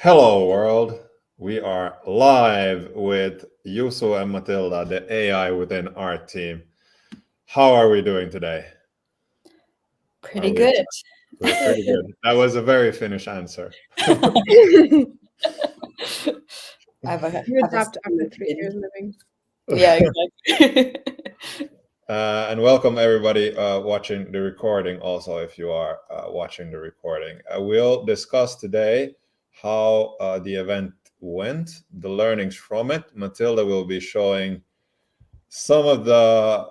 Hello, world. We are live with Yuzu and Mathilda, the AI within our team. How are we doing today? Pretty good. We're pretty good. That was a very Finnish answer. You adapt after 3 years living. Yeah, exactly. And welcome everybody watching the recording also, if you are watching the recording. We'll discuss today how the event went, the learnings from it. Mathilda will be showing some of the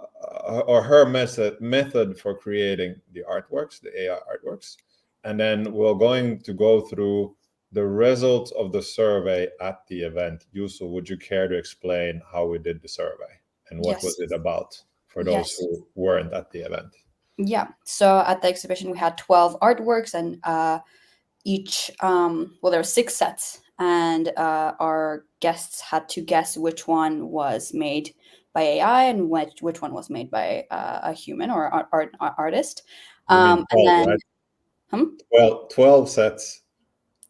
or her method for creating the artworks, the AI artworks, and then we're going to go through the results of the survey at the event. Yuzu, would you care to explain how we did the survey and what was it about for those who weren't at the event? Yeah, so at the exhibition we had 12 artworks, and each there were 6 sets, and our guests had to guess which one was made by AI and which one was made by a human or artist. You mean 12, and then right? Well, 12 sets,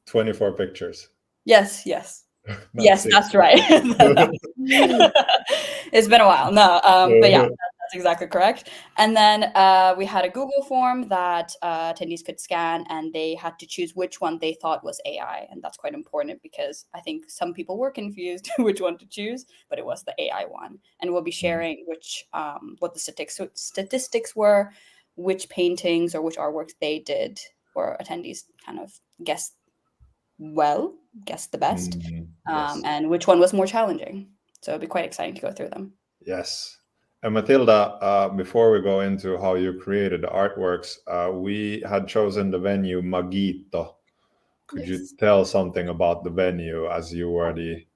24 pictures. Yes, that's right. It's been a while. No, but yeah, that's exactly correct. And then we had a Google form that attendees could scan, and they had to choose which one they thought was AI. And that's quite important because I think some people were confused which one to choose, but it was the AI one. And we'll be sharing what the statistics were, which paintings or which artworks they did, or attendees kind of guessed the best, yes. And which one was more challenging. So it'd be quite exciting to go through them. Yes. And Mathilda, before we go into how you created the artworks, we had chosen the venue Magito. Could you tell something about the venue, as you were the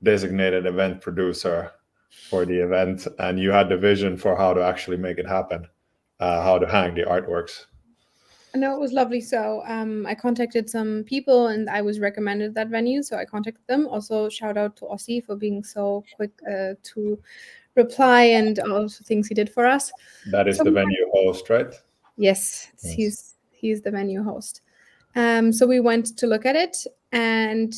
designated event producer for the event and you had the vision for how to actually make it happen, how to hang the artworks? No, it was lovely. So I contacted some people and I was recommended that venue. So I contacted them. Also, shout out to Ossi for being so quick to reply and all the things he did for us. That is the venue host, right? Yes. He's the venue host. So we went to look at it, and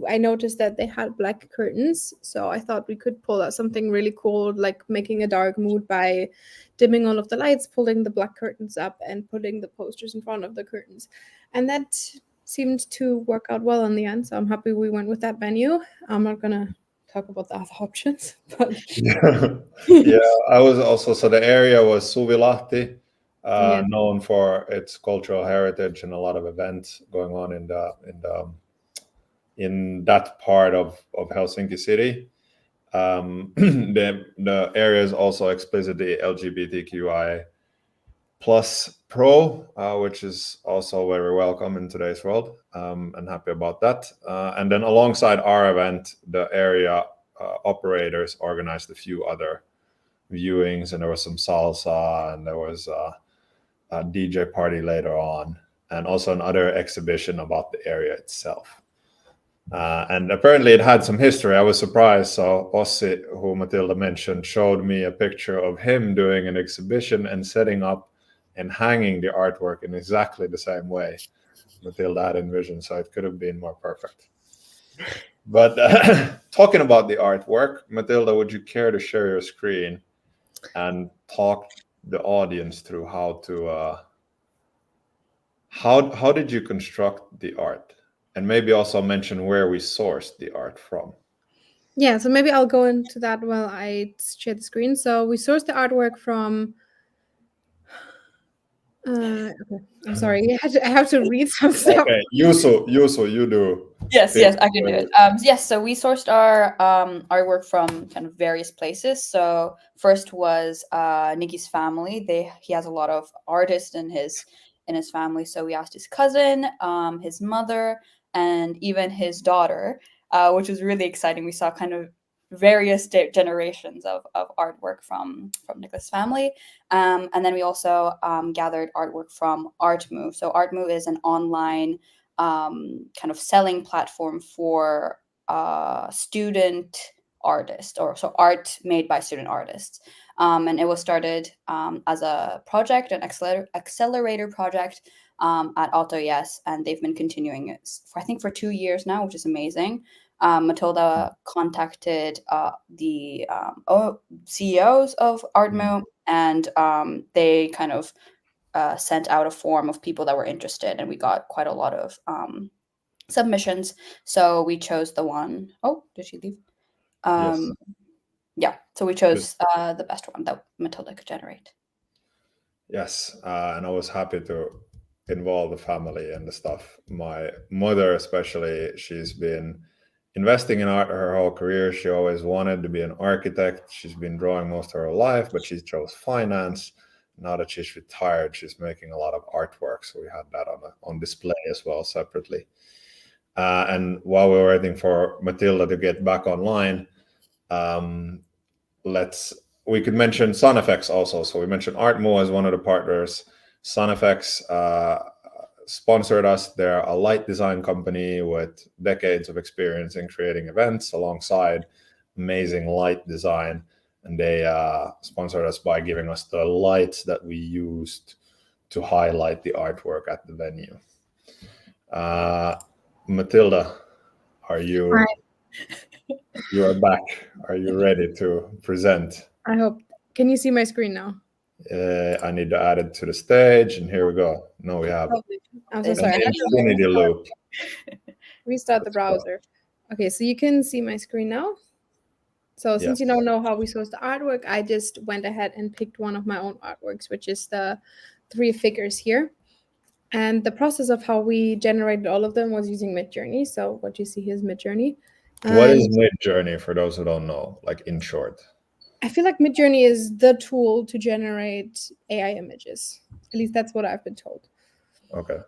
I noticed that they had black curtains. So I thought we could pull out something really cool, like making a dark mood by dimming all of the lights, pulling the black curtains up, and putting the posters in front of the curtains. And that seemed to work out well in the end. So I'm happy we went with that venue. I'm not going to talk about the other options. But yeah, I was also, so the area was Suvilahti, known for its cultural heritage and a lot of events going on in that part of Helsinki city. The area is also explicitly LGBTQI plus pro, which is also very welcome in today's world, and happy about that. And then alongside our event, the area operators organized a few other viewings, and there was some salsa, and there was a DJ party later on, and also another exhibition about the area itself. And apparently it had some history. I was surprised. So Ossi, who Mathilda mentioned, showed me a picture of him doing an exhibition and setting up and hanging the artwork in exactly the same way Mathilda had envisioned. So it could have been more perfect. But talking about the artwork, Mathilda, would you care to share your screen and talk the audience through how did you construct the art? And maybe also mention where we sourced the art from. Yeah, so maybe I'll go into that while I share the screen. So we sourced the artwork from... okay. I'm sorry. I have to read some stuff. Okay, Yuzu, you do. Yes, I can do it. Yes, so we sourced our artwork from kind of various places. So first was Nikki's family. He has a lot of artists in his family. So we asked his cousin, his mother, and even his daughter, which was really exciting. We saw kind of various generations of artwork from Nicholas' family. And then we also gathered artwork from Artmoo. So Artmoo is an online kind of selling platform for student artists, or so art made by student artists. And it was started as a project, an accelerator project at Auto Yes, and they've been continuing it for, I think, for 2 years now, which is amazing. Mathilda contacted the CEOs of Artmo, and they kind of sent out a form of people that were interested, and we got quite a lot of submissions. So we chose the one. Oh, did she leave? Yes. Yeah, so we chose the best one that Mathilda could generate. Yes, and I was happy to involve the family and the stuff. My mother, especially, she's been investing in art her whole career. She always wanted to be an architect. She's been drawing most of her life, but she chose finance. Now that she's retired, she's making a lot of artwork. So we had that on display as well separately. And while we were waiting for Mathilda to get back online, we could mention SunFX also. So we mentioned Artmo as one of the partners. SunFX sponsored us. They're a light design company with decades of experience in creating events alongside amazing light design. And they sponsored us by giving us the lights that we used to highlight the artwork at the venue. Mathilda, you are back. Are you ready to present? I hope. Can you see my screen now? I need to add it to the stage, and here we go. No, we have I'm so sorry. an infinity loop. Restart the browser. Okay, so you can see my screen now. So since you don't know how we source the artwork, I just went ahead and picked one of my own artworks, which is the 3 figures here. And the process of how we generated all of them was using Midjourney. So what you see here is Midjourney. What is Midjourney for those who don't know, like in short? I feel like Midjourney is the tool to generate AI images. At least that's what I've been told. Okay.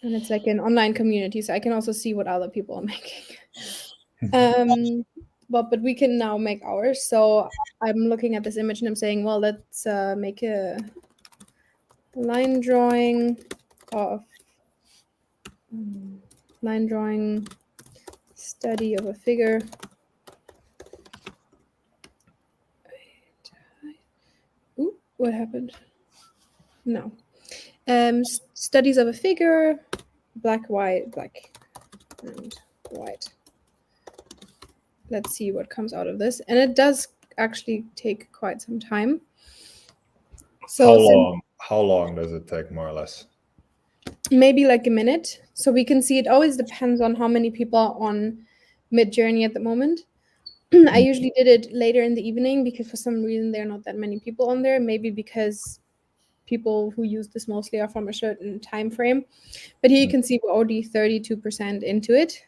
And it's like an online community, so I can also see what other people are making. But we can now make ours. So I'm looking at this image and I'm saying, well, let's make a line drawing of study of a figure. Ooh, what happened? No. Studies of a figure, black, and white. Let's see what comes out of this. And it does actually take quite some time. So how long does it take, more or less? Maybe like a minute. So we can see it always depends on how many people are on Midjourney at the moment. I usually did it later in the evening because for some reason there are not that many people on there. Maybe because people who use this mostly are from a certain time frame. But here you can see we're already 32% into it.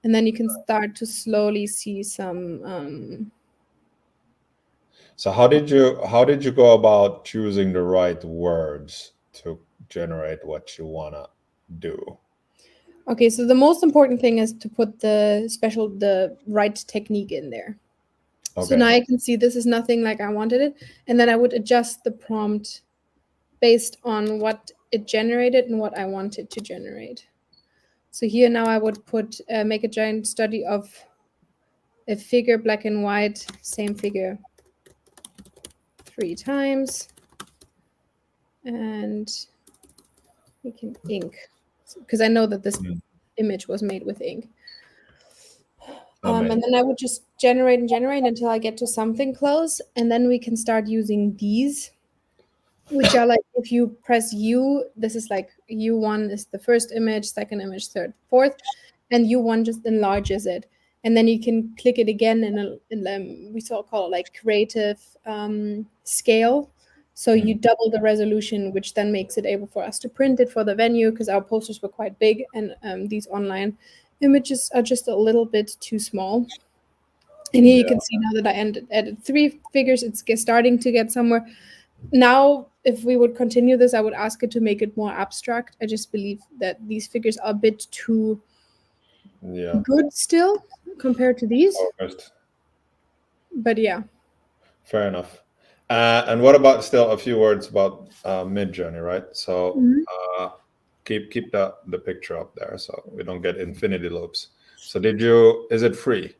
And then you can start to slowly see some. So how did you go about choosing the right words to generate what you wanna do? Okay, so the most important thing is to put the right technique in there. Okay. So now I can see this is nothing like I wanted it, and then I would adjust the prompt based on what it generated and what I wanted to generate. So here now I would put make a giant study of a figure, black and white, same figure 3 times, and we can ink because I know that this image was made with ink. And then I would just generate until I get to something close, and then we can start using these, which are like if you press U, this is like U1 is the first image, second image, third, fourth, and U1 just enlarges it. And then you can click it again in we call it like creative scale. So you double the resolution, which then makes it able for us to print it for the venue because our posters were quite big and these online images are just a little bit too small. And here you can see now that I added 3 figures, it's starting to get somewhere. Now, if we would continue this, I would ask it to make it more abstract. I just believe that these figures are a bit too good still compared to these. But yeah. Fair enough. And what about still a few words about Midjourney, right? So keep the picture up there so we don't get infinity loops. So is it free?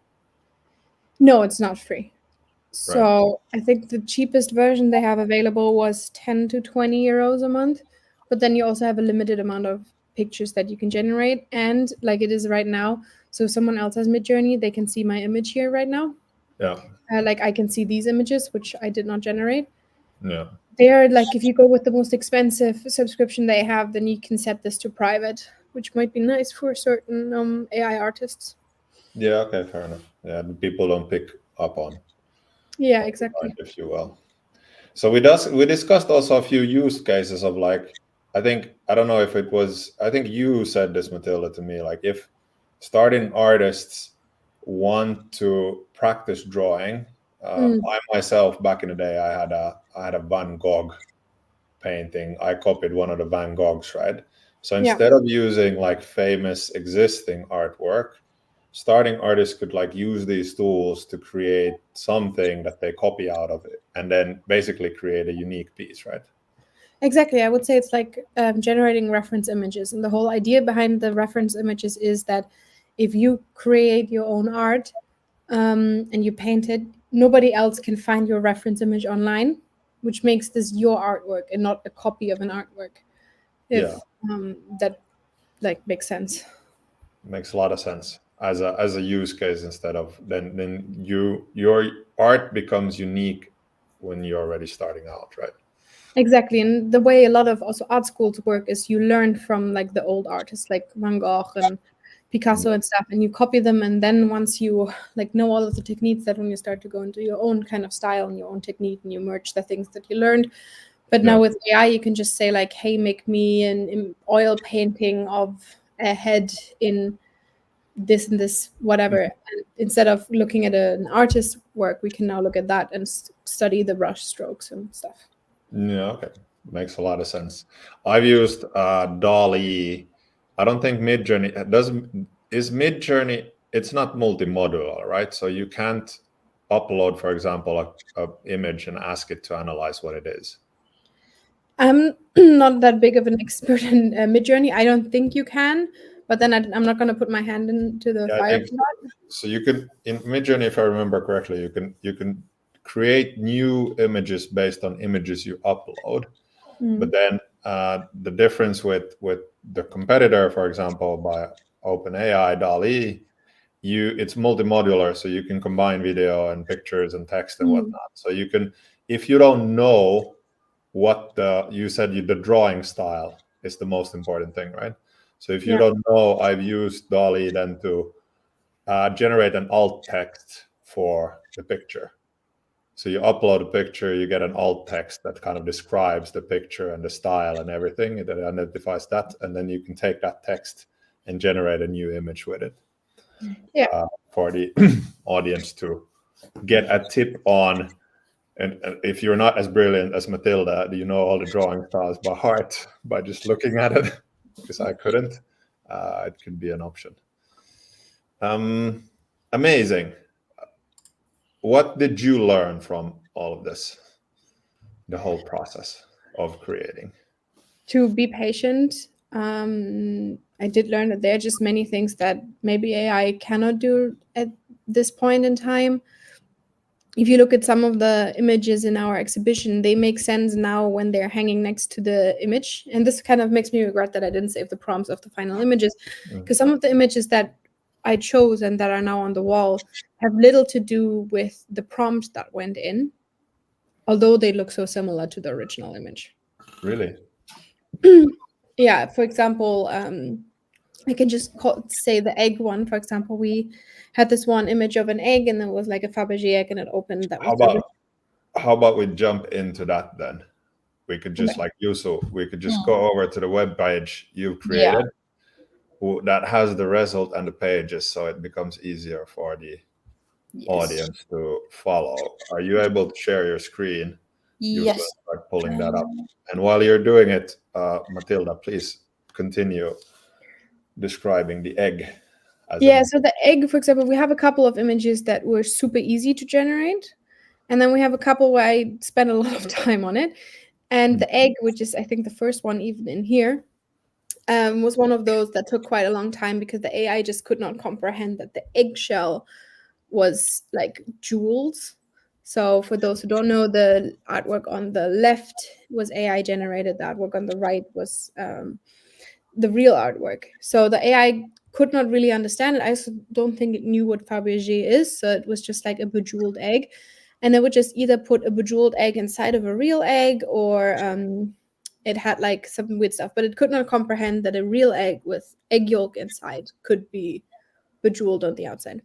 No, it's not free. So I think the cheapest version they have available was 10 to 20 euros a month. but then you also have a limited amount of pictures that you can generate. And like it is right now, so if someone else has Midjourney, they can see my image here right now. Yeah. Like I can see these images, which I did not generate. Yeah. They're like, if you go with the most expensive subscription they have, then you can set this to private, which might be nice for certain AI artists. Yeah. Okay. Fair enough. Yeah. The people don't pick up on. Yeah, exactly. If you will. So we discussed also a few use cases of like, I don't know if it was, I think you said this, Mathilda, to me, like if starting artists want to practice drawing, I myself back in the day, I had a Van Gogh painting. I copied one of the Van Goghs, right? So instead of using like famous existing artwork, starting artists could like use these tools to create something that they copy out of it and then basically create a unique piece, right? Exactly. I would say it's like generating reference images. And the whole idea behind the reference images is that if you create your own art and you paint it, nobody else can find your reference image online, which makes this your artwork and not a copy of an artwork. If that like makes sense. Makes a lot of sense as a use case, instead of then your art becomes unique when you're already starting out, right? Exactly. And the way a lot of also art schools work is you learn from like the old artists like Van Gogh and Picasso and stuff, and you copy them, and then once you like know all of the techniques, that when you start to go into your own kind of style and your own technique and you merge the things that you learned. But now with AI you can just say like, hey, make me an oil painting of a head in this and this whatever, and instead of looking at an artist's work, we can now look at that and study the brush strokes and stuff. Yeah, okay. Makes a lot of sense. I've used DALL-E. I don't think Midjourney is Midjourney. It's not multimodular, right? So you can't upload, for example, a image and ask it to analyze what it is. I'm not that big of an expert in Midjourney. I don't think you can, but then I'm not going to put my hand into the fire for that. So you can, in Midjourney, if I remember correctly, you can create new images based on images you upload. But then the difference with the competitor, for example, by OpenAI, DALL-E, it's multimodular, so you can combine video and pictures and text and whatnot. So you can, if you don't know what the drawing style is the most important thing, right? So if you don't know, I've used DALL-E then to generate an alt text for the picture. So you upload a picture, you get an alt text that kind of describes the picture and the style and everything. It identifies that, and then you can take that text and generate a new image with it. For the audience to get a tip on. And if you're not as brilliant as Mathilda, you know all the drawing styles by heart by just looking at it, because I couldn't. It could be an option. Amazing. What did you learn from all of this, the whole process of creating? To be patient. I did learn that there are just many things that maybe AI cannot do at this point in time. If you look at some of the images in our exhibition, they make sense now when they're hanging next to the image. And this kind of makes me regret that I didn't save the prompts of the final images, because some of the images that I chose and that are now on the wall have little to do with the prompt that went in, although they look so similar to the original image. Really? Yeah, for example, I can just say the egg one. For example, we had this one image of an egg, and it was like a Fabergé egg, and it opened. That was how about we jump into that then? We could just like Yuzu, we could just go over to the web page you've created that has the result and the pages, so it becomes easier for the audience to follow. Are you able to share your screen? Yes. Start pulling that up. And while you're doing it, Mathilda, please continue describing the egg. So the egg, for example, we have a couple of images that were super easy to generate. And then we have a couple where I spent a lot of time on it. And the egg, which is, I think, the first one even in here, was one of those that took quite a long time because the AI just could not comprehend that the eggshell was like jewels. So for those who don't know, the artwork on the left was AI generated. The artwork on the right was the real artwork. So the AI could not really understand it. I also don't think it knew what Fabergé is. So it was just like a bejeweled egg. And it would just either put a bejeweled egg inside of a real egg, or it had like some weird stuff. But it could not comprehend that a real egg with egg yolk inside could be bejeweled on the outside.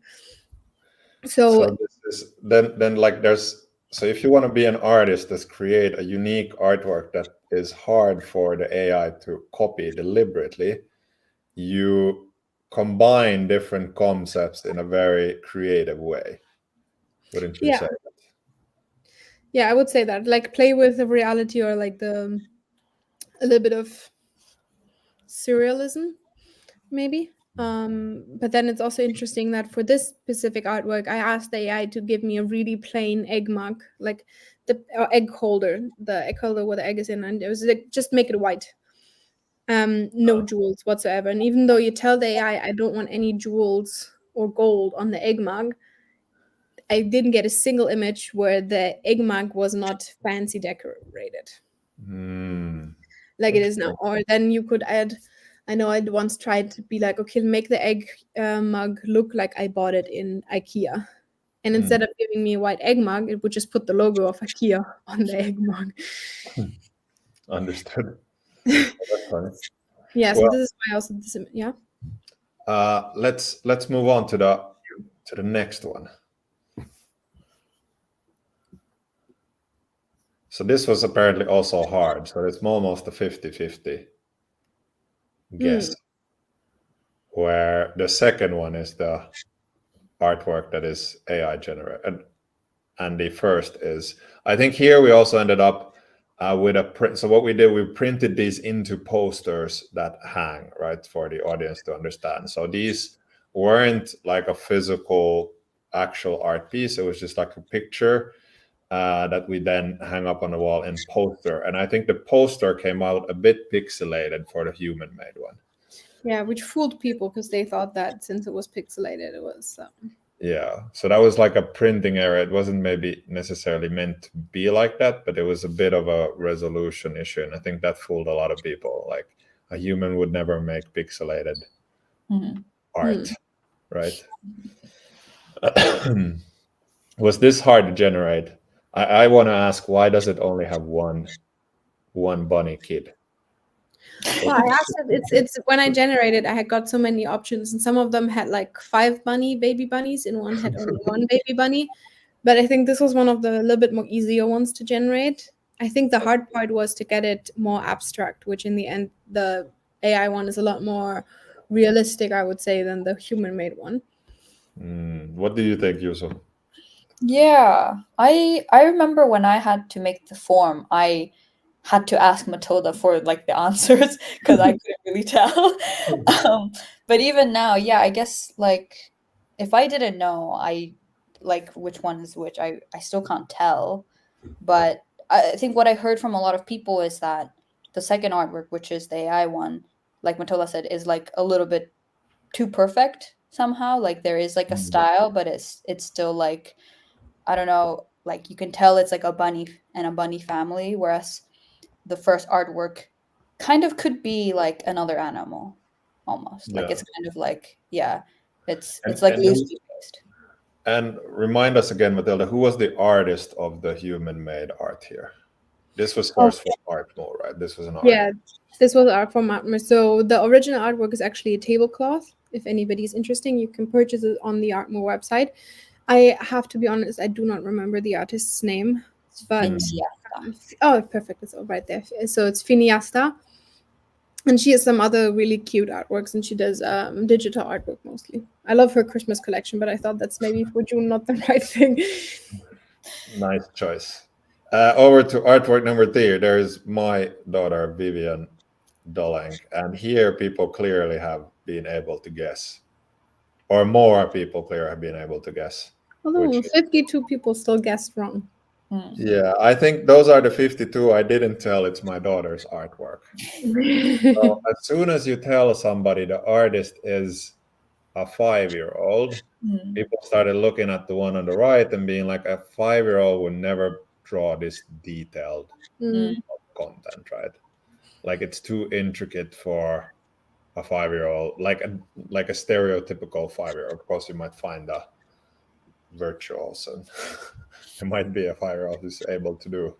So this is then like there's, so if you want to be an artist that's create a unique artwork that is hard for the AI to copy deliberately, you combine different concepts in a very creative way. Wouldn't you say that? Yeah, I would say that. Like play with the reality, or like a little bit of surrealism, maybe. But then it's also interesting that for this specific artwork, I asked the AI to give me a really plain egg mug, like the egg holder where the egg is in, and it was like, just make it white. No jewels whatsoever. And even though you tell the AI I don't want any jewels or gold on the egg mug, I didn't get a single image where the egg mug was not fancy decorated. Like it is now. Or then you could add, I know I'd once tried to be like, okay, make the egg mug look like I bought it in IKEA. And instead of giving me a white egg mug, it would just put the logo of IKEA on the egg mug. Understood. That's funny. Yeah, so this is why also this, yeah. Let's move on to the next one. So this was apparently also hard. So it's almost a 50-50 guess. Where the second one is the artwork that is AI generated. And the first is, I think here we also ended up with a print. So what we did, we printed these into posters that hang, right, for the audience to understand. So these weren't like a physical actual art piece. It was just like a picture that we then hang up on the wall in poster. And I think the poster came out a bit pixelated for the human-made one. Yeah, which fooled people because they thought that since it was pixelated, it was. Yeah, so that was like a printing error. It wasn't maybe necessarily meant to be like that, but it was a bit of a resolution issue. And I think that fooled a lot of people. Like a human would never make pixelated art, right? Was this hard to generate? I want to ask, why does it only have one bunny kid? Well, I asked it, it's when I generated, I had got so many options, and some of them had like 5 baby bunnies, and one had only 1 baby bunny. But I think this was one of the little bit more easier ones to generate. I think the hard part was to get it more abstract, which in the end, the AI one is a lot more realistic, I would say, than the human-made one. What do you think, Yuzu? Yeah, I remember when I had to make the form, I had to ask Mathilda for like the answers because I couldn't really tell. But even now, yeah, I guess like if I didn't know, I like which one is which, I still can't tell. But I think what I heard from a lot of people is that the second artwork, which is the AI one, like Mathilda said, is like a little bit too perfect somehow. Like there is like a style, but it's still like, I don't know, like you can tell it's like a bunny and a bunny family, whereas the first artwork kind of could be like another animal almost. Like it's kind of like, yeah, it's like loosely based. And remind us again, Mathilda, who was the artist of the human-made art here? This was sourced from Artmo, right? This was an art. Yeah, this was art from Artmo. So the original artwork is actually a tablecloth. If anybody's interested, you can purchase it on the Artmo website. I have to be honest, I do not remember the artist's name. But oh, perfect, it's all right there. So it's Finiasta, and she has some other really cute artworks, and she does digital artwork mostly. I love her Christmas collection, but I thought that's maybe for June not the right thing. Nice choice. Over to artwork number 3. There's my daughter Vivian Dolang, and here people clearly have been able to guess, or more people clearly have been able to guess. Although 52 people still guessed wrong. Yeah, I think those are the 52 I didn't tell it's my daughter's artwork. So as soon as you tell somebody the artist is a 5-year-old, people started looking at the one on the right and being like, a 5-year-old would never draw this detailed content, right? Like it's too intricate for a 5-year-old, like a stereotypical 5-year-old. Of course, you might find a virtuos, and it might be a 5-year-old who's able to do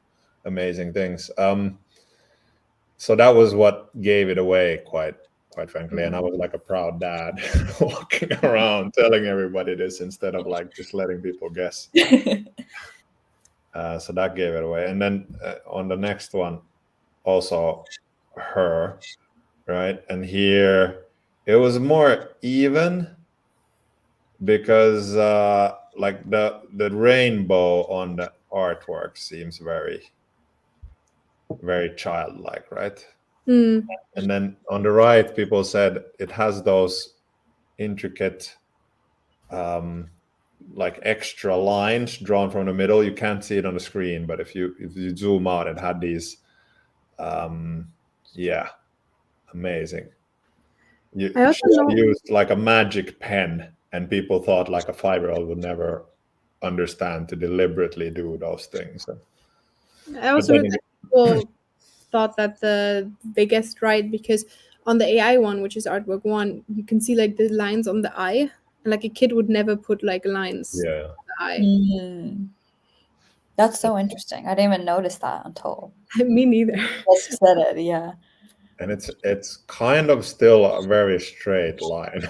amazing things. So that was what gave it away, quite frankly. And I was like a proud dad walking around telling everybody this instead of like just letting people guess. So that gave it away. And then on the next one, also her, right? And here it was more even because like the rainbow on the artwork seems very, very childlike, right? And then on the right, people said it has those intricate like extra lines drawn from the middle. You can't see it on the screen, but if you zoom out, it had these amazing. She used like a magic pen, and people thought like a 5-year-old would never understand to deliberately do those things. I also heard that people thought that they guessed right because on the AI one, which is artwork 1, you can see like the lines on the eye, and like a kid would never put like lines on the eye. That's so interesting. I didn't even notice that until me neither. Just said it, yeah. And it's kind of still a very straight line.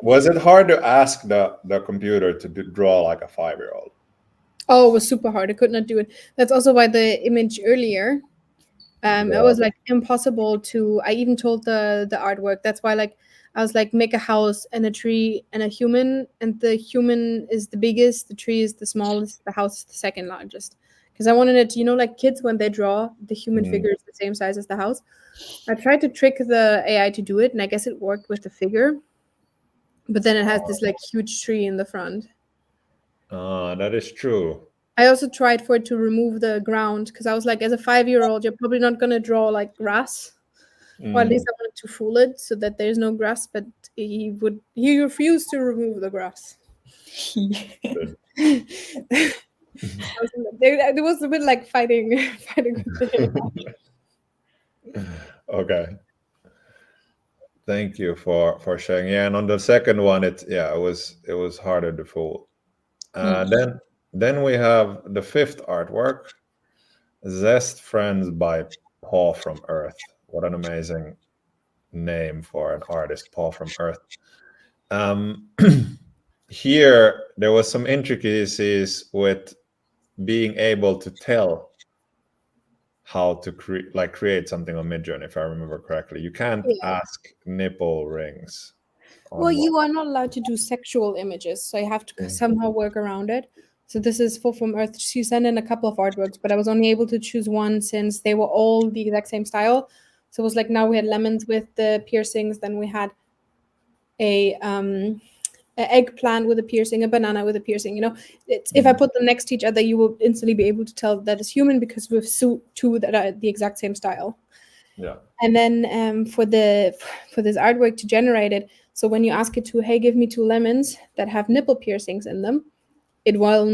Was it hard to ask the computer to draw like a 5-year-old? Oh, it was super hard. I could not do it. That's also why the image earlier, it was like impossible to. I even told the artwork. That's why like I was like, make a house and a tree and a human, and the human is the biggest, the tree is the smallest, the house is the second largest. Because I wanted it, like kids when they draw, the human figure is the same size as the house. I tried to trick the AI to do it, and I guess it worked with the figure. But then it has this like huge tree in the front. That is true. I also tried for it to remove the ground because I was like, as a 5-year-old, you're probably not going to draw like grass. Or at least I wanted to fool it so that there's no grass, but he refused to remove the grass. There was a bit like fighting with the Okay. Thank you for sharing. Yeah, and on the second one, it was harder to fool. Then we have the 5th artwork, Zest Friends by Paul from Earth. What an amazing name for an artist, Paul from Earth. Here there was some intricacies with being able to tell how to create something on Midjourney, if I remember correctly. You can't ask nipple rings. Well, you are not allowed to do sexual images, so you have to somehow work around it. So this is Full from Earth. She sent in a couple of artworks, but I was only able to choose one since they were all the exact same style. So it was like, now we had lemons with the piercings, then we had a eggplant with a piercing, a banana with a piercing. If I put them next to each other, you will instantly be able to tell that is human because we have two that are the exact same style. Yeah. And then for this artwork to generate it, so when you ask it to, hey, give me 2 lemons that have nipple piercings in them, it will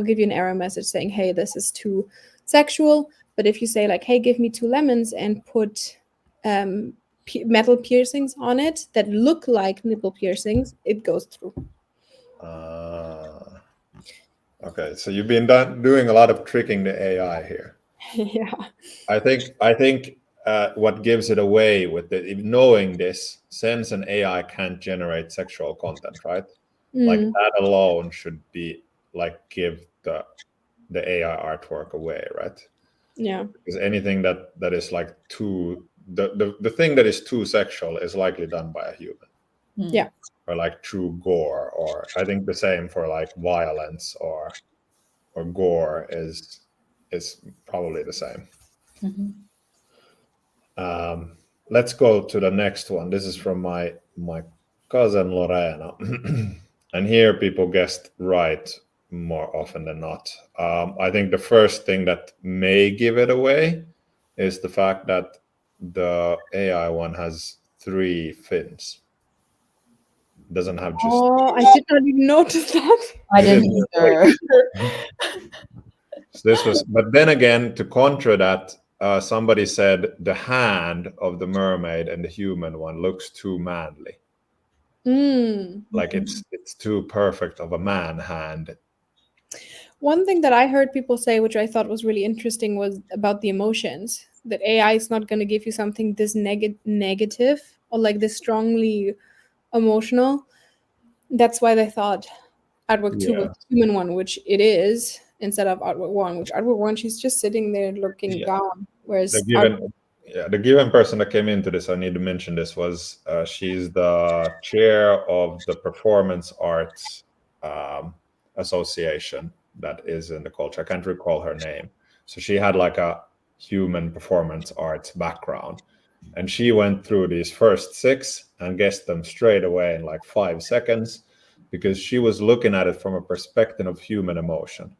give you an error message saying, hey, this is too sexual. But if you say like, hey, give me 2 lemons and put metal piercings on it that look like nipple piercings, it goes through. Okay, so you've been doing a lot of tricking the AI here. Yeah. I think what gives it away with knowing this, since an AI can't generate sexual content, right? Like that alone should be like give the AI artwork away, right? Yeah. Because anything that is like the thing that is too sexual is likely done by a human. Yeah. Or like true gore, or I think the same for like violence or gore is probably the same. Let's go to the next one. This is from my cousin Lorena. And here people guessed right more often than not. I think the first thing that may give it away is the fact that the AI one has 3 fins. doesn't have just. Oh, I did not even notice that. I You didn't either. So this was, but then again, to contra that, somebody said the hand of the mermaid and the human one looks too manly. Like it's too perfect of a man hand. One thing that I heard people say, which I thought was really interesting, was about the emotions. That AI is not going to give you something this negative or like this strongly emotional. That's why they thought artwork 2 was the human one, which it is, instead of artwork 1, which artwork 1, she's just sitting there looking down. Whereas the given person that came into this, I need to mention this, was she's the chair of the Performance Arts Association that is in the culture. I can't recall her name. So she had like a human performance arts background. And she went through these first 6 and guessed them straight away in like 5 seconds, because she was looking at it from a perspective of human emotion.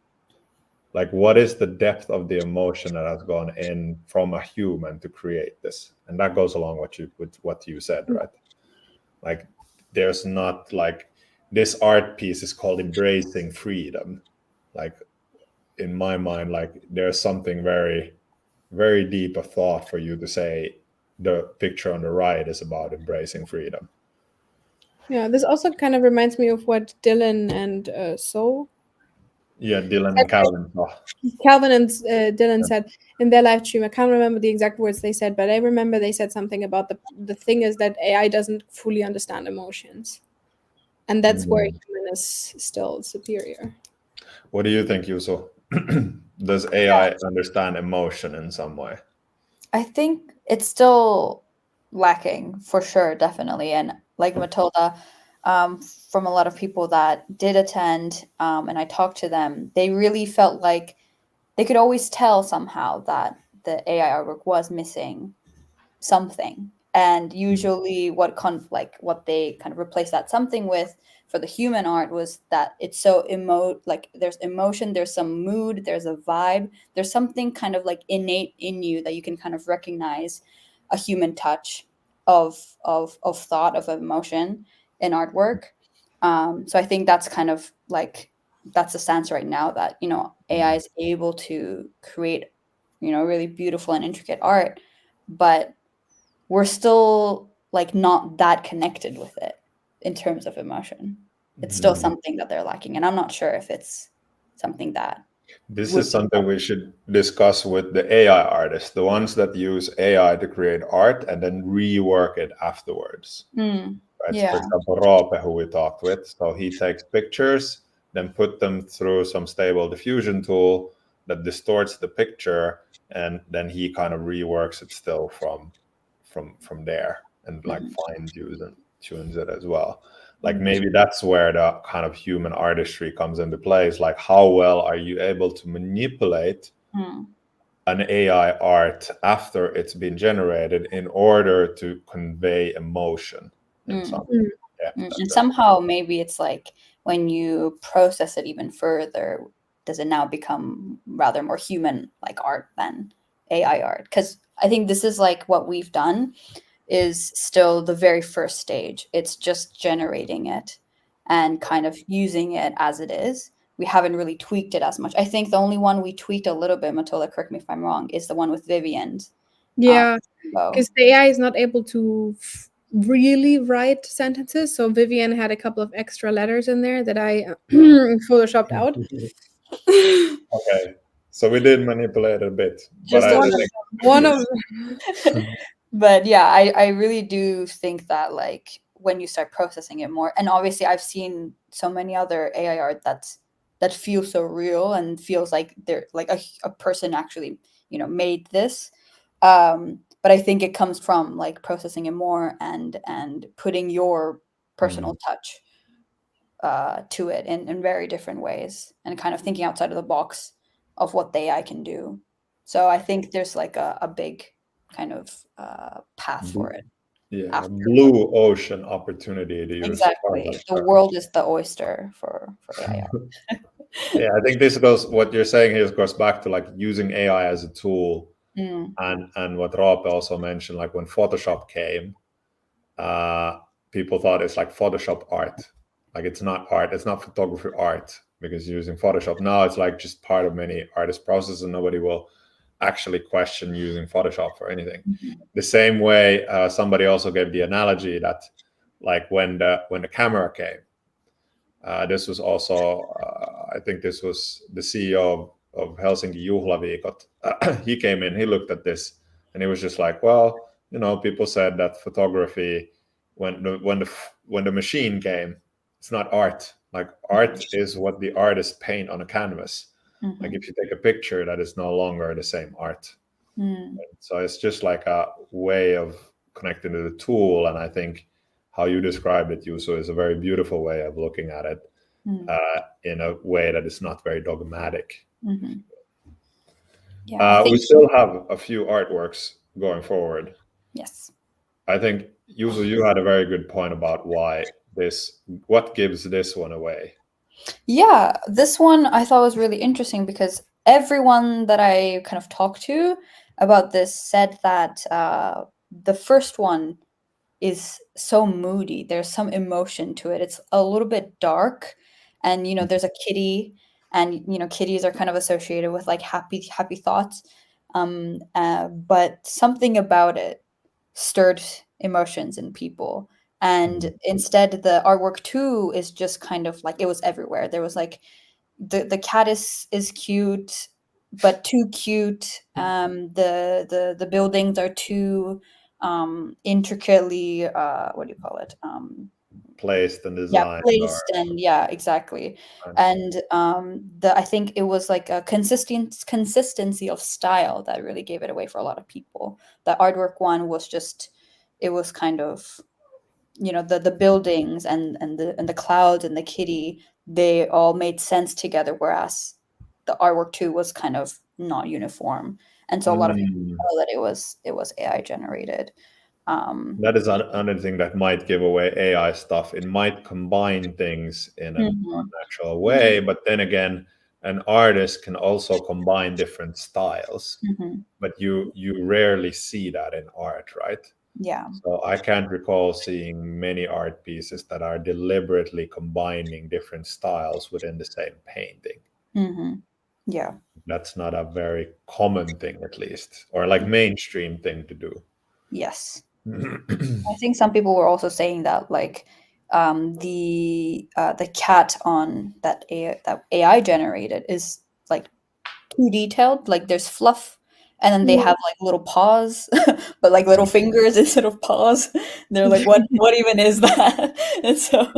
Like, what is the depth of the emotion that has gone in from a human to create this? And that goes along with what you said, right? Like, there's not like, this art piece is called Embracing Freedom. Like, in my mind, like there's something very, very deep of thought for you to say the picture on the right is about embracing freedom. Yeah, this also kind of reminds me of what Dylan and Dylan and Calvin. Calvin and Dylan said in their live stream. I can't remember the exact words they said, but I remember they said something about the thing is that AI doesn't fully understand emotions, and that's where human is still superior. What do you think, Yuzu? Does AI understand emotion in some way? I think it's still lacking for sure, definitely. And like Mathilda, from a lot of people that did attend, and I talked to them, they really felt like they could always tell somehow that the AI artwork was missing something. And usually what they kind of replaced that something with for the human art was that it's so like there's emotion, there's some mood, there's a vibe, there's something kind of like innate in you that you can kind of recognize a human touch of thought, of emotion in artwork. So I think that's kind of like, that's the sense right now that, AI is able to create, really beautiful and intricate art, but we're still like not that connected with it in terms of emotion. It's still something that they're lacking. And I'm not sure if it's something that this is something we should discuss with the AI artists, the ones that use AI to create art and then rework it afterwards. Right? Yeah. For example, Roope, who we talked with. So he takes pictures, then put them through some stable diffusion tool that distorts the picture, and then he kind of reworks it still from there, and like fine-tunes it as well. Like maybe that's where the kind of human artistry comes into play, is like how well are you able to manipulate an AI art after it's been generated in order to convey emotion in some depth. And somehow maybe it's like when you process it even further, does it now become rather more human like art than AI art? Because I think this is like what we've done is still the very first stage. It's just generating it and kind of using it as it is. We haven't really tweaked it as much. I think the only one we tweaked a little bit, Mathilda, correct me if I'm wrong, is the one with Vivian's. Yeah, because the AI is not able to really write sentences. So Vivian had a couple of extra letters in there that I photoshopped out. Okay, so we did manipulate a bit, Just but one of but yeah, I really do think that like when you start processing it more, and obviously I've seen so many other AI art that feels so real and feels like they're like a person actually made this, but I think it comes from like processing it more and putting your personal touch to it in very different ways, and kind of thinking outside of the box of what the AI can do. So I think there's like a big kind of path for it. Yeah, blue ocean opportunity to use. Exactly. The world is the oyster for AI. Yeah, I think this goes, what you're saying here goes back to like using AI as a tool, and what Roope also mentioned, like when Photoshop came, people thought it's like Photoshop art. Like it's not art, it's not photography art because you're using Photoshop. Now it's like just part of many artist processes, and nobody will actually question using Photoshop for anything. The same way, somebody also gave the analogy that, like when the camera came, this was also, I think this was the CEO of Helsinki Juhlaviikot. He came in, he looked at this, and he was just like, well, you know, people said that photography, when the machine came, it's not art. Like art is what the artist paint on a canvas. Like if you take a picture, that is no longer the same art. So it's just like a way of connecting to the tool, and I think how you described it, Yuzu, is a very beautiful way of looking at it in a way that is not very dogmatic. Yeah, we still have a few artworks going forward. Yes. I think, Yuzu, you had a very good point about what gives this one away. Yeah, this one I thought was really interesting because everyone that I kind of talked to about this said that the first one is so moody. There's some emotion to it. It's a little bit dark, and there's a kitty, and kitties are kind of associated with like happy thoughts. But something about it stirred emotions in people. And instead, the artwork 2 is just kind of like it was everywhere. There was like the cat is cute, but too cute. The buildings are too intricately what do you call it? Placed and designed. Placed, and exactly. And I think it was like a consistency of style that really gave it away for a lot of people. The artwork 1 was just, it was kind of, the buildings and the clouds and the kitty, they all made sense together, whereas the artwork 2 was kind of not uniform, and so a lot of people know that it was AI generated. That is another thing that might give away AI stuff. It might combine things in a unnatural way, but then again, an artist can also combine different styles. But you rarely see that in art, right? Yeah. So I can't recall seeing many art pieces that are deliberately combining different styles within the same painting. Yeah. That's not a very common thing, at least, or like mainstream thing to do. Yes. I think some people were also saying that like the cat on that AI generated is like too detailed. Like there's fluff, and then they have like little paws, but like little fingers instead of paws. They're like, what even is that? And so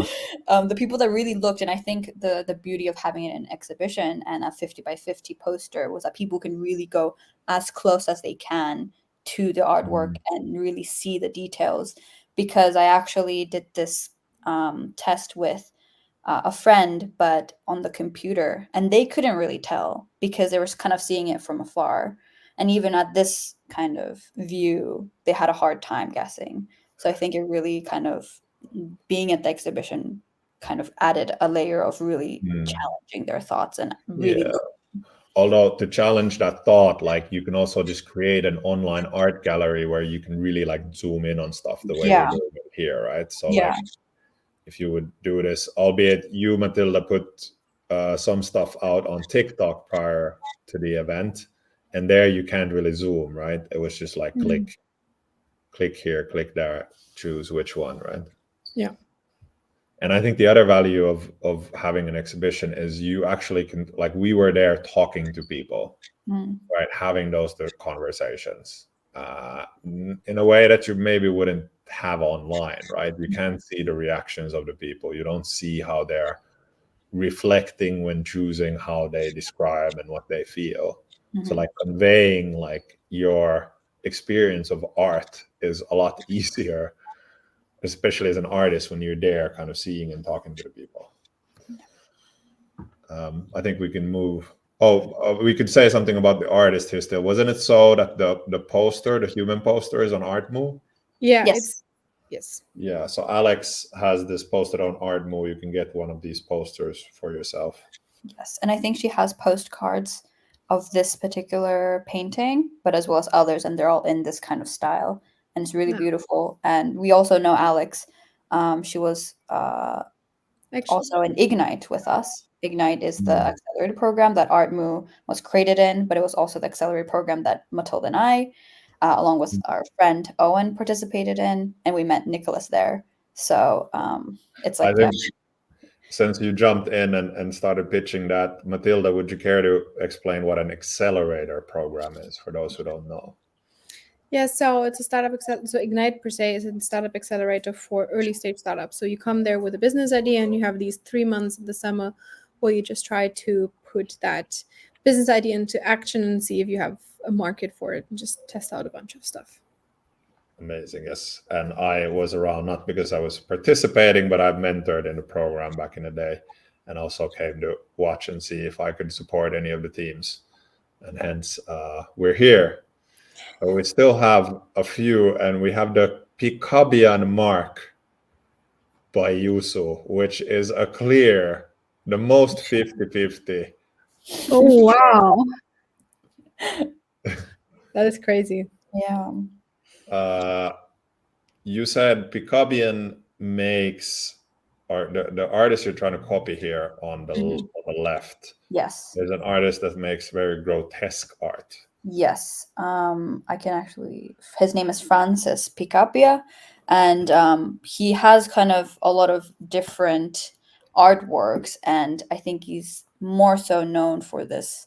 the people that really looked, and I think the beauty of having it in an exhibition and a 50 by 50 poster was that people can really go as close as they can to the artwork and really see the details. Because I actually did this test with a friend, but on the computer, and they couldn't really tell because they were kind of seeing it from afar. And even at this kind of view, they had a hard time guessing. So I think it really kind of, being at the exhibition kind of added a layer of really challenging their thoughts and really Although to challenge that thought, like you can also just create an online art gallery where you can really like zoom in on stuff the way we're doing it here, right? So like if you would do this, albeit you, Mathilda, put some stuff out on TikTok prior to the event, and there you can't really zoom, right? It was just like click here, click there, choose which one, right? Yeah. And I think the other value of having an exhibition is you actually can, like we were there talking to people, right? Having those conversations in a way that you maybe wouldn't have online, right? You can't see the reactions of the people. You don't see how they're reflecting when choosing how they describe and what they feel. So like conveying like your experience of art is a lot easier, especially as an artist, when you're there kind of seeing and talking to the people. I think we can move. We could say something about the artist here still. Wasn't it so that the poster, the human poster, is on Artmoo? Yeah. Yes. Yeah, so Alex has this posted on Artmoo. You can get one of these posters for yourself. Yes, and I think she has postcards of this particular painting, but as well as others, and they're all in this kind of style, and it's really beautiful. And we also know Alex She was Actually, also in Ignite with us. Ignite is the accelerator program that ArtMu was created in, but it was also the accelerator program that Mathilda and I, along with our friend Owen, participated in, and we met Nicholas there. So it's I like, think since you jumped in and started pitching that, Mathilda, would you care to explain what an accelerator program is for those who don't know? yeah, so it's a startup. So Ignite per se is a startup accelerator for early stage startups. So you come there with a business idea, and you have these 3 months in the summer where you just try to put that business idea into action and see if you have a market for it, and just test out a bunch of stuff. Amazing, yes. And I was around not because I was participating, but I've mentored in the program back in the day, and also came to watch and see if I could support any of the teams. And hence, we're here. But we still have a few, and we have the Picabian mark by Yuzu, which is the most 50-50. Oh, wow. That is crazy. yeah. You said Picabian makes, or the artist you're trying to copy here on the left. Yes. There's an artist that makes very grotesque art. Yes. I can actually, his name is Francis Picapia, and he has kind of a lot of different artworks, and I think he's more so known for this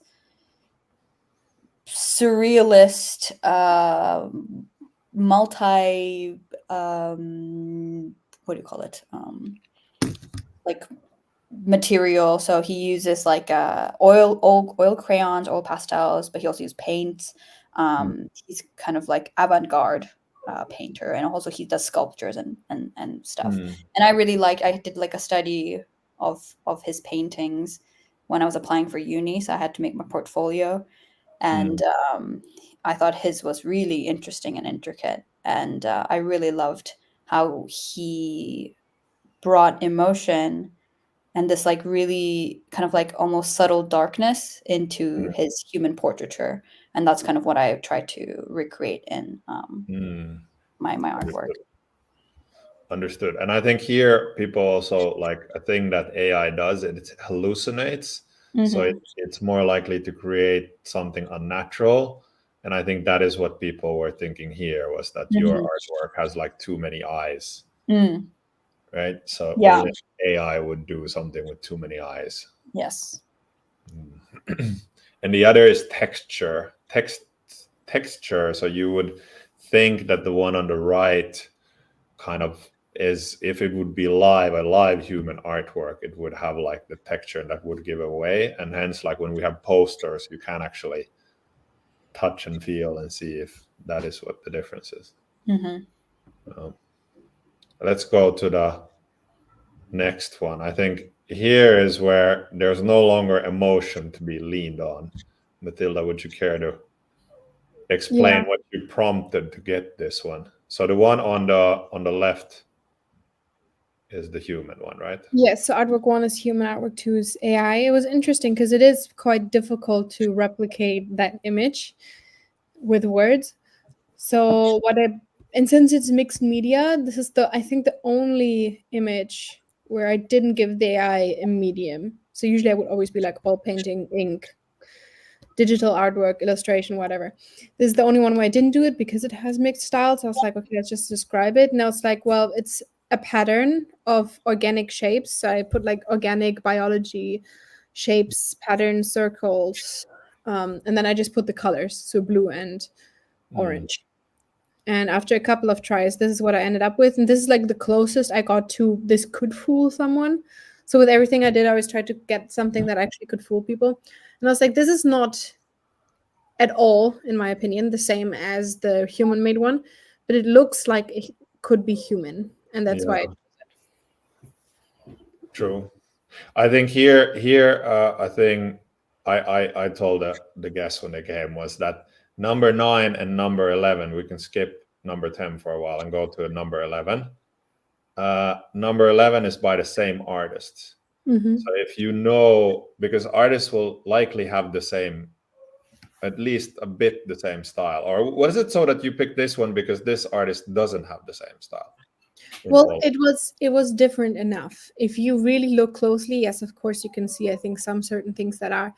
surrealist multi what do you call it, like material. So he uses like oil crayons, oil pastels, but he also uses paints. He's kind of like avant-garde painter, and also he does sculptures and stuff. And I really I did like a study of his paintings when I was applying for uni, so I had to make my portfolio. And I thought his was really interesting and intricate, and I really loved how he brought emotion and this like really kind of like almost subtle darkness into his human portraiture, and that's kind of what I tried to recreate in my artwork. Understood. And I think here people also like a thing that AI does, it hallucinates. So it's more likely to create something unnatural. And I think that is what people were thinking here, was that your artwork has like too many eyes. Right? So only AI would do something with too many eyes. Yes. And the other is texture. Texture. So you would think that the one on the right kind of is, if it would be a live human artwork, it would have like the texture that would give away. And hence, like when we have posters, you can actually touch and feel and see if that is what the difference is. Let's go to the next one. I think here is where there's no longer emotion to be leaned on. Mathilda, would you care to explain what you prompted to get this one? So the one on the left is the human one, right? Yes, so artwork 1 is human, artwork 2 is AI. It was interesting because it is quite difficult to replicate that image with words. So and since it's mixed media, this is I think the only image where I didn't give the AI a medium. So usually I would always be like oil painting, ink, digital artwork, illustration, whatever. This is the only one where I didn't do it because it has mixed styles. I was like, okay, let's just describe it. Now it's like, well, it's a pattern of organic shapes. So I put like organic biology shapes, patterns, circles, and then I just put the colors, so blue and orange. And after a couple of tries, this is what I ended up with. And this is like the closest I got to this could fool someone. So with everything I did, I always tried to get something that actually could fool people. And I was like, this is not at all, in my opinion, the same as the human-made one, but it looks like it could be human. And that's why. True. I think here, I think I told the guests when they came was that number 9 and number 11, we can skip number 10 for a while and go to number 11. Number 11 is by the same artist. So if you know, because artists will likely have the same, at least a bit the same style. Or was it so that you picked this one because this artist doesn't have the same style? Well, it was different enough. If you really look closely, yes, of course you can see, I think, some certain things that are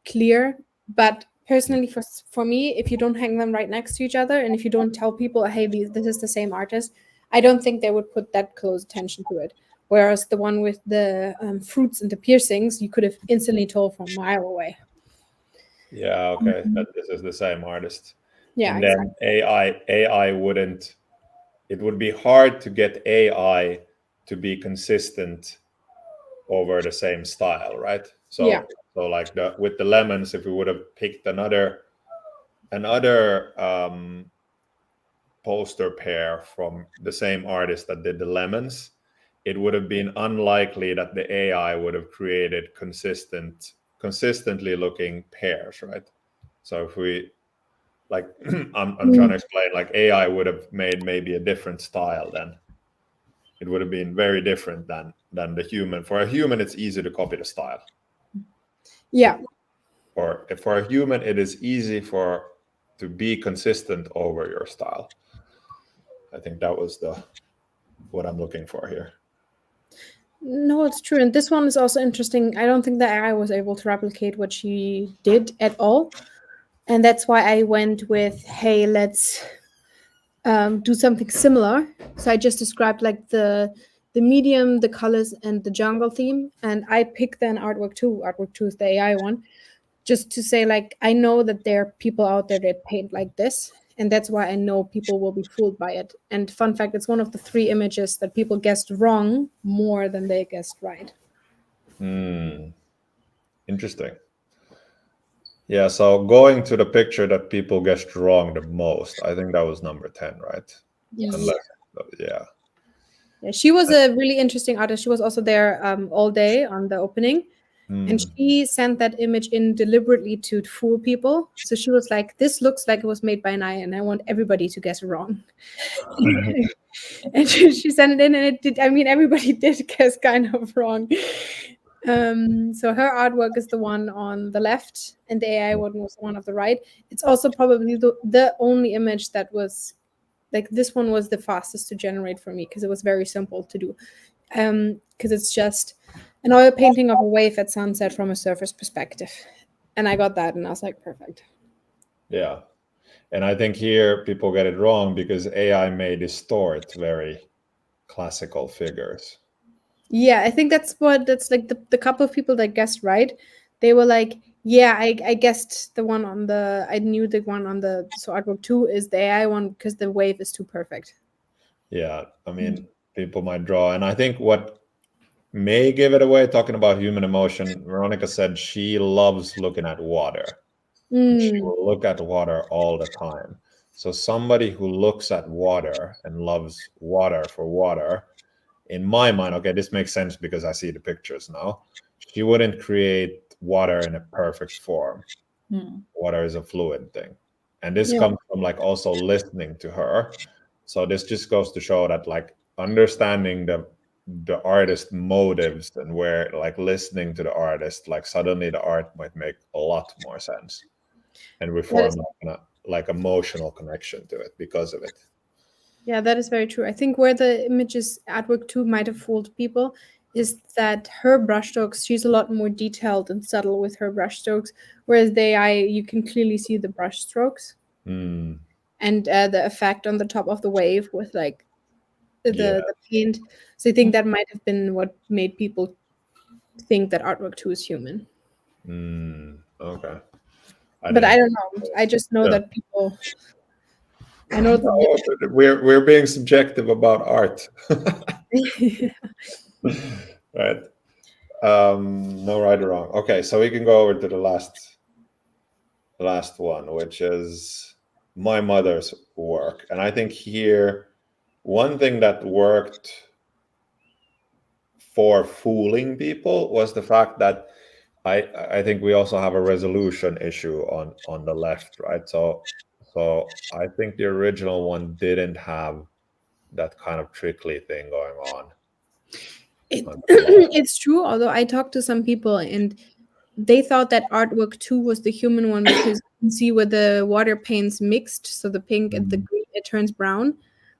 clear. But personally, for me, if you don't hang them right next to each other, and if you don't tell people, hey, this is the same artist, I don't think they would put that close attention to it. Whereas the one with the fruits and the piercings, you could have instantly told from a mile away. Yeah, okay, that this is the same artist. Yeah, And then AI wouldn't. It would be hard to get AI to be consistent over the same style, right? So Yeah. so like with the lemons, if we would have picked another poster pair from the same artist that did the lemons, it would have been unlikely that the AI would have created consistently looking pairs, right? So if we like I'm trying to explain, like AI would have made maybe a different style then. It would have been very different than the human. For a human, it's easy to copy the style. Yeah. Or if for a human, it is easy to be consistent over your style. I think that was what I'm looking for here. No, it's true. And this one is also interesting. I don't think the AI was able to replicate what she did at all. And that's why I went with, hey, let's do something similar. So I just described like the medium, the colors, and the jungle theme. And I picked then artwork 2. Artwork 2 is the AI one. Just to say, like, I know that there are people out there that paint like this. And that's why I know people will be fooled by it. And fun fact, it's one of the 3 images that people guessed wrong more than they guessed right. Interesting. Yeah, so going to the picture that people guessed wrong the most, I think that was number 10, right? Yes. Yeah. Yeah, she was a really interesting artist. She was also there all day on the opening. And she sent that image in deliberately to fool people. So she was like, this looks like it was made by an eye, and I want everybody to guess wrong. And she sent it in, and it did. I mean, everybody did guess kind of wrong. So her artwork is the one on the left, and the AI one was the one on the right. It's also probably the only image that was like, this one was the fastest to generate for me because it was very simple to do. Because it's just an oil painting of a wave at sunset from a surfer's perspective. And I got that, and I was like, perfect. Yeah. And I think here people get it wrong because AI may distort very classical figures. Yeah, I think that's like the couple of people that guessed right. They were like, yeah, I guessed the one on the, I knew the one on the, so artwork 2 is the AI one because the wave is too perfect. Yeah, I mean, people might draw. And I think what may give it away, talking about human emotion, Veronica said she loves looking at water. She will look at water all the time. So somebody who looks at water and loves water for water, in my mind, okay, this makes sense because I see the pictures now. She wouldn't create water in a perfect form. Water is a fluid thing. And this comes from like also listening to her. So this just goes to show that like understanding the artist motives and where like listening to the artist, like suddenly the art might make a lot more sense. And we form like emotional connection to it because of it. Yeah, that is very true. I think where the images artwork 2 might have fooled people is that her brushstrokes, she's a lot more detailed and subtle with her brushstrokes, whereas the AI, you can clearly see the brushstrokes and the effect on the top of the wave with like the paint. So I think that might have been what made people think that artwork 2 is human. Okay. I don't know. I just know that people. I know that we're being subjective about art. Right. No right or wrong. Okay, so we can go over to the last one, which is my mother's work. And I think here one thing that worked for fooling people was the fact that I think we also have a resolution issue on the left, right? So I think the original one didn't have that kind of trickly thing going on. It's true, although I talked to some people and they thought that artwork 2 was the human one because you can see where the water paints mixed, so the pink and the green, it turns brown.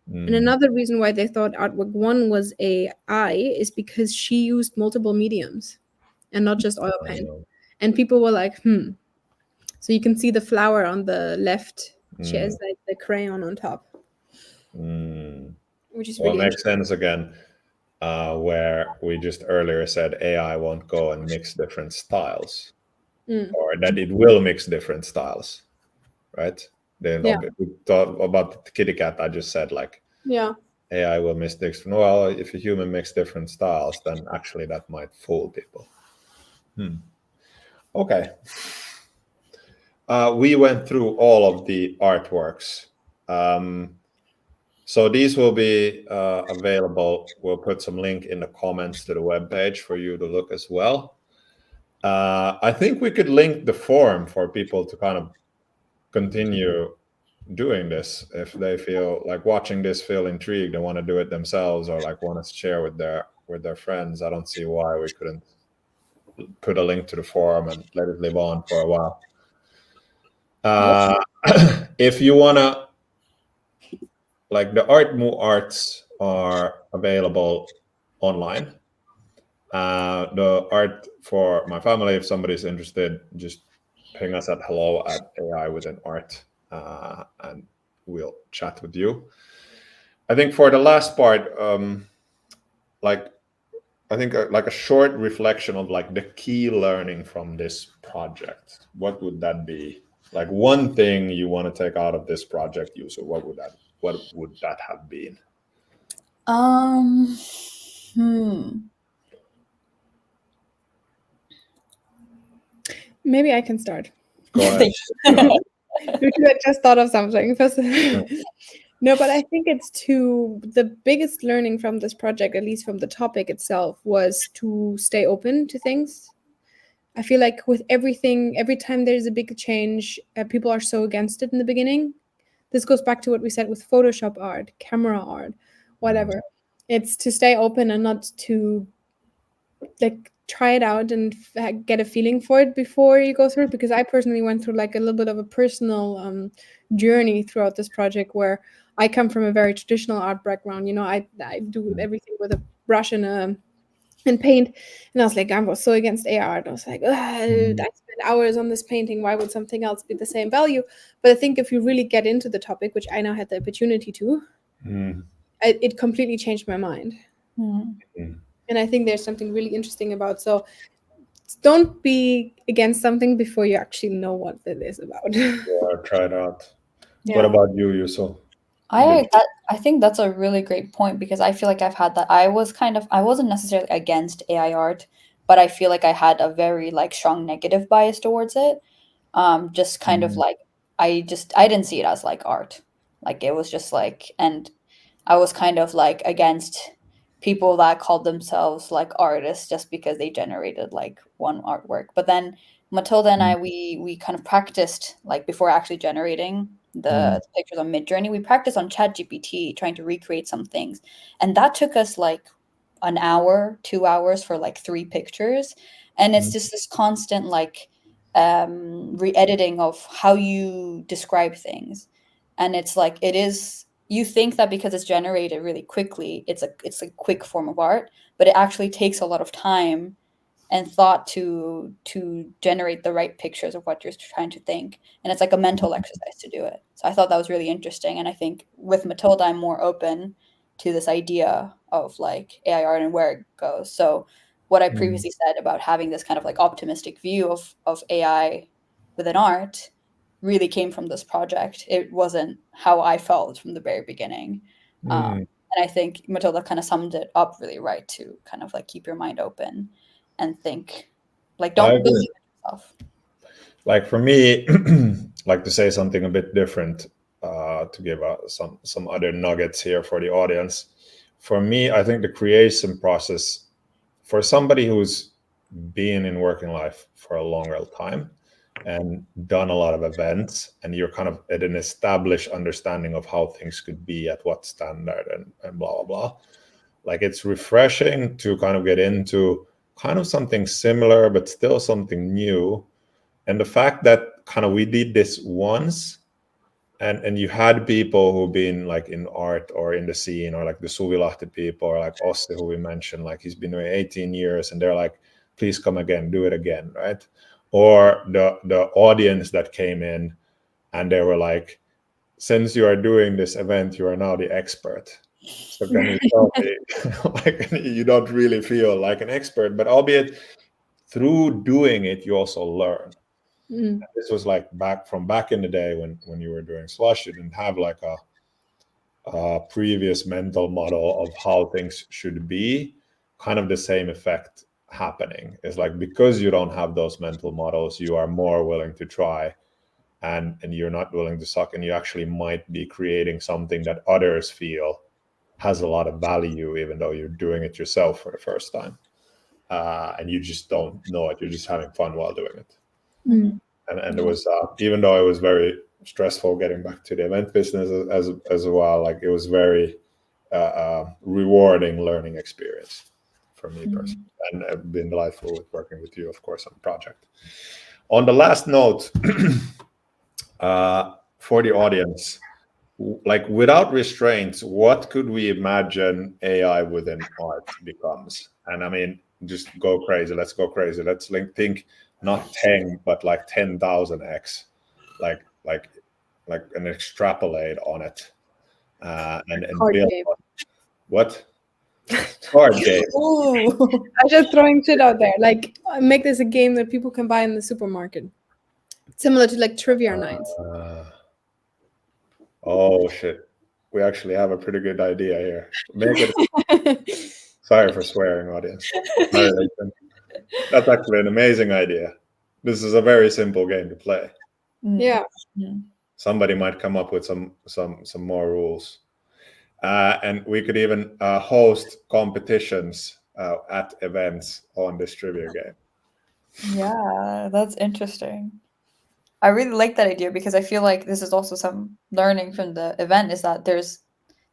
And another reason why they thought artwork 1 was AI is because she used multiple mediums and not just oil paint. And people were like, So you can see the flower on the left. She has like the crayon on top. Which is Well, really it makes sense again, where we just earlier said AI won't go and mix different styles, or that it will mix different styles, right? Then we thought about the kitty cat. I just said like, AI will mix different. Well, if a human makes different styles, then actually that might fool people. Okay. We went through all of the artworks. So these will be available. We'll put some link in the comments to the webpage for you to look as well. I think we could link the forum for people to kind of continue doing this if they feel like watching this, feel intrigued and want to do it themselves, or like want to share with their friends. I don't see why we couldn't put a link to the forum and let it live on for a while. If you want to, like, the arts are available online. The art for my family, if somebody's interested, just ping us at hello@AI-with-an-art, and we'll chat with you. I think for the last part, I think like a short reflection of like the key learning from this project. What would that be? Like one thing you want to take out of this project, Yuzu, what would that have been? Maybe I can start. Go ahead. Because I just thought of something. No, but I think it's the biggest learning from this project, at least from the topic itself, was to stay open to things. I feel like with everything, every time there's a big change, people are so against it in the beginning. This goes back to what we said with Photoshop art, camera art, whatever. It's to stay open and not to like try it out and get a feeling for it before you go through it, because I personally went through like a little bit of a personal journey throughout this project, where I come from a very traditional art background. You know, I do everything with a brush and paint, and I was like, I was so against AI art. I was like, I spent hours on this painting, why would something else be the same value? But I think if you really get into the topic, which I now had the opportunity to, it completely changed my mind. And I think there's something really interesting about, so don't be against something before you actually know what it is about. Yeah, try it out. What about you, Yuzu? I think that's a really great point, because I feel like I've had that. I wasn't necessarily against AI art, but I feel like I had a very like strong negative bias towards it. Just kind of like I didn't see it as like art. Like it was just like, and I was kind of like against people that called themselves like artists just because they generated like one artwork. But then Mathilda and I, we kind of practiced, like before actually generating the pictures on Midjourney, we practiced on ChatGPT trying to recreate some things. And that took us like an hour, 2 hours for like 3 pictures. And it's just this constant like re-editing of how you describe things. And it's like, you think that because it's generated really quickly, it's a quick form of art, but it actually takes a lot of time and thought to generate the right pictures of what you're trying to think. And it's like a mental exercise to do it. So I thought that was really interesting. And I think with Mathilda, I'm more open to this idea of like AI art and where it goes. So what I previously said about having this kind of like optimistic view of AI within art really came from this project. It wasn't how I felt from the very beginning. And I think Mathilda kind of summed it up really right, to kind of like keep your mind open and think, like, don't believe in yourself. Like for me, like to say something a bit different, to give some other nuggets here for the audience. For me, I think the creation process, for somebody who's been in working life for a longer time and done a lot of events, and you're kind of at an established understanding of how things could be at what standard and blah, blah, blah. Like it's refreshing to kind of get into kind of something similar, but still something new. And the fact that kind of we did this once and you had people who've been like in art or in the scene, or like the Suvilahti people, or like Ossi, who we mentioned, like he's been doing 18 years, and they're like, please come again, do it again, right? Or the audience that came in and they were like, since you are doing this event, you are now the expert. So can you tell me, like, you don't really feel like an expert, but albeit through doing it, you also learn. This was like back in the day when you were doing Slush, you didn't have like a previous mental model of how things should be. Kind of the same effect happening. It's like, because you don't have those mental models, you are more willing to try, and you're not willing to suck, and you actually might be creating something that others feel has a lot of value, even though you're doing it yourself for the first time, and you just don't know it. You're just having fun while doing it. And it was, even though it was very stressful getting back to the event business as well, like it was very rewarding learning experience for me personally, and it's been delightful with working with you, of course, on the project. On the last note, for the audience, like without restraints, what could we imagine AI within art becomes? And I mean, just go crazy. Let's go crazy. Let's think not 10, but like 10,000x, like an extrapolate on it, and build on what card game. I'm just throwing shit out there. Like, make this a game that people can buy in the supermarket, similar to like trivia nights. Oh shit, we actually have a pretty good idea here. Make it. Sorry for swearing, audience. That's actually an amazing idea. This is a very simple game to play. Yeah. Somebody might come up with some more rules, and we could even host competitions at events on this trivia game. Yeah, that's interesting. I really like that idea, because I feel like this is also some learning from the event, is that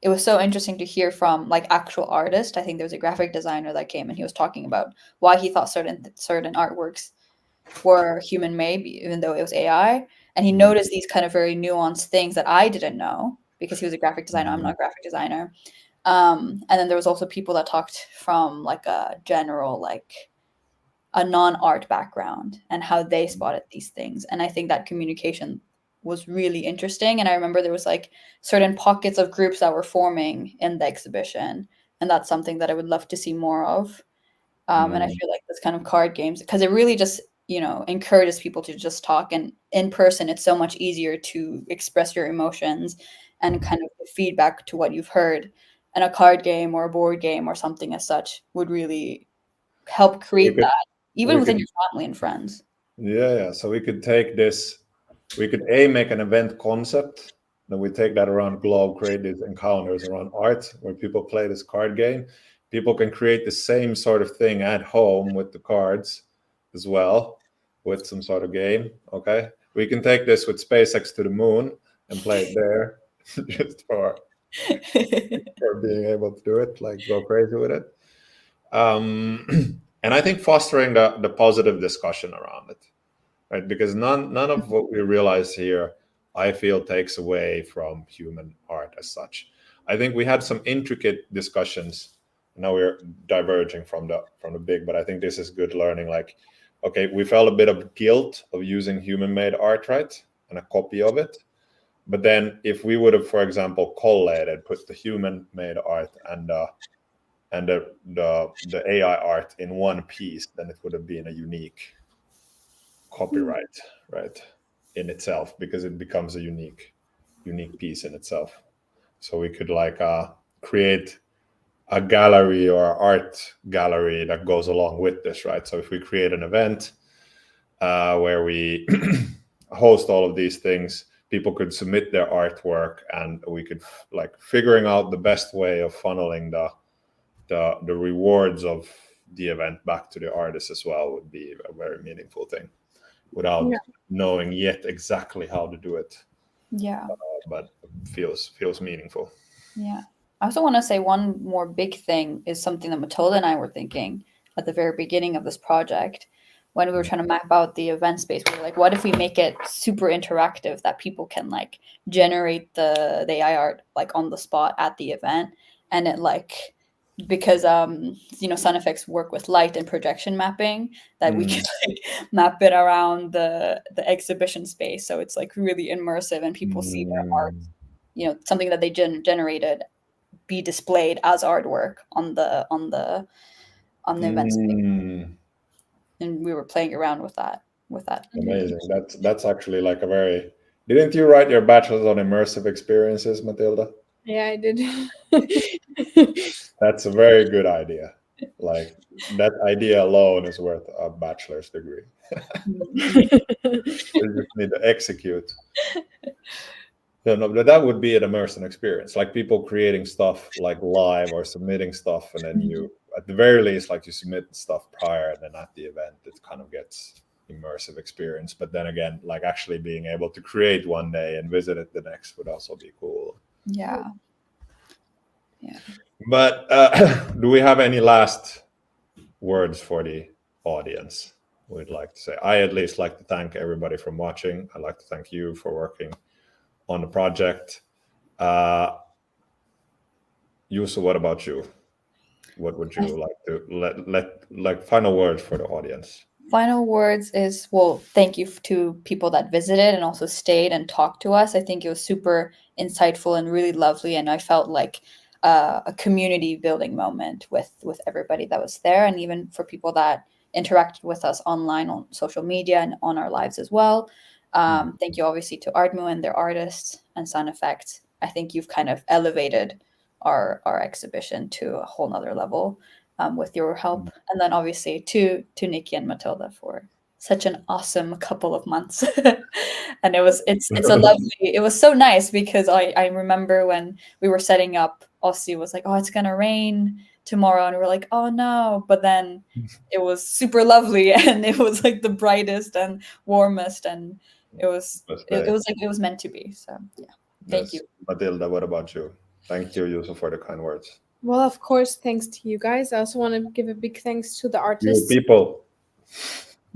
it was so interesting to hear from like actual artists. I think there was a graphic designer that came and he was talking about why he thought certain artworks were human made, even though it was AI. And he noticed these kind of very nuanced things that I didn't know, because he was a graphic designer. I'm not a graphic designer. And then there was also people that talked from like a general, like a non-art background, and how they spotted these things. And I think that communication was really interesting. And I remember there was like certain pockets of groups that were forming in the exhibition, and that's something that I would love to see more of. And I feel like this kind of card games, because it really just, encourages people to just talk, and in person it's so much easier to express your emotions and kind of feedback to what you've heard. And a card game or a board game or something as such would really help create that, even within your family and friends. Yeah. So we could take this, we could make an event concept, then we take that around globe, create these encounters around art where people play this card game. People can create the same sort of thing at home with the cards as well, with some sort of game. Okay, we can take this with SpaceX to the moon and play it there, just for being able to do it, like go crazy with it. And I think fostering the positive discussion around it, right? Because none of what we realize here, I feel, takes away from human art as such. I think we had some intricate discussions. Now we're diverging from the big, but I think this is good learning. Like, okay, we felt a bit of guilt of using human-made art, right, and a copy of it. But then, if we would have, for example, collated, put the human-made art and the AI art in one piece, then it would have been a unique copyright, right, in itself, because it becomes a unique piece in itself. So we could like create a gallery or art gallery that goes along with this, right? So if we create an event where we host all of these things, people could submit their artwork, and we could like figuring out the best way of funneling the rewards of the event back to the artist as well would be a very meaningful thing, without knowing yet exactly how to do it. Yeah. But feels meaningful. Yeah. I also want to say one more big thing is something that Mathilda and I were thinking at the very beginning of this project, when we were trying to map out the event space, we were like, what if we make it super interactive that people can like generate the AI art like on the spot at the event, and it like, because Sun Effects work with light and projection mapping, that we can like map it around the exhibition space, so it's like really immersive and people see their art, something that they generated be displayed as artwork on the event space. And we were playing around with that. Amazing. That's actually like a very. Didn't you write your bachelor's on immersive experiences, Mathilda? Yeah, I did. That's a very good idea. Like that idea alone is worth a bachelor's degree. You just need to execute. No, but that would be an immersive experience, like people creating stuff like live or submitting stuff, and then you, at the very least, like you submit stuff prior, and then at the event, it kind of gets immersive experience. But then again, like actually being able to create one day and visit it the next would also be cool. Yeah. But do we have any last words for the audience? We'd like to say. I at least like to thank everybody for watching. I'd like to thank you for working on the project. Yuzu, what about you? What would you like to let final words for the audience? Final words is, well, thank you to people that visited and also stayed and talked to us. I think it was super insightful and really lovely, and I felt like a community building moment with everybody that was there, and even for people that interacted with us online on social media and on our lives as well. Thank you obviously to Ardmo and their artists and Sun Effects. I think you've kind of elevated our exhibition to a whole nother level with your help. And then obviously to Nikki and Mathilda for such an awesome couple of months. And it was so nice, because I remember when we were setting up, Ossie was like, oh, it's gonna rain tomorrow, and we were like, oh no, but then it was super lovely, and it was like the brightest and warmest, and it was meant to be. So yeah, thank you. Mathilda, what about you? Thank you, Yuzu, for the kind words. Well, of course, thanks to you guys. I also want to give a big thanks to the artists. People.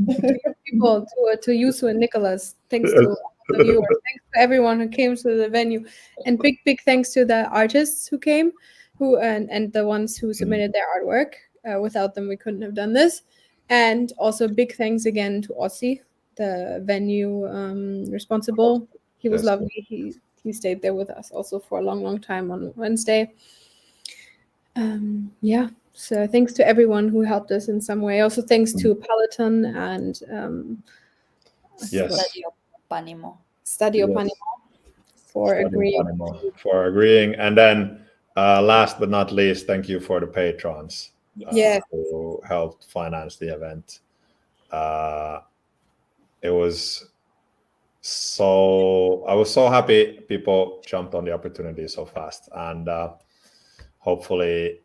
To Yuzu and Nicholas. Thanks to all the viewers. Thanks to everyone who came to the venue, and big thanks to the artists who came, and the ones who submitted their artwork. Without them, we couldn't have done this. And also big thanks again to Ossie, the venue responsible. He was lovely. He stayed there with us also for a long time on Wednesday. So thanks to everyone who helped us in some way. Also thanks to Peloton and Stadio Panimo for agreeing. And then last but not least, thank you for the patrons who helped finance the event. I was so happy people jumped on the opportunity so fast, and hopefully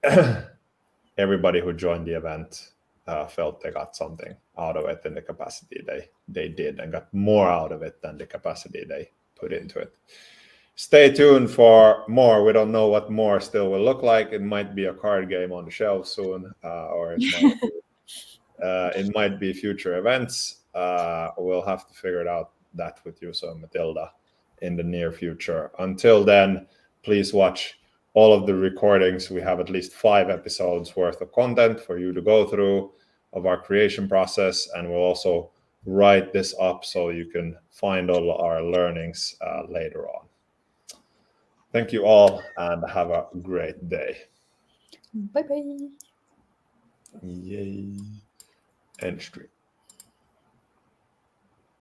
everybody who joined the event felt they got something out of it in the capacity they did, and got more out of it than the capacity they put into it. Stay tuned for more. We don't know what more still will look like. It might be a card game on the shelf soon, or it might be future events. We'll have to figure it out that with Yuzu and Mathilda in the near future. Until then, please watch all of the recordings. We have at least 5 episodes worth of content for you to go through of our creation process, and we'll also write this up so you can find all our learnings later on. Thank you all, and have a great day. Bye-bye. Yay. End stream.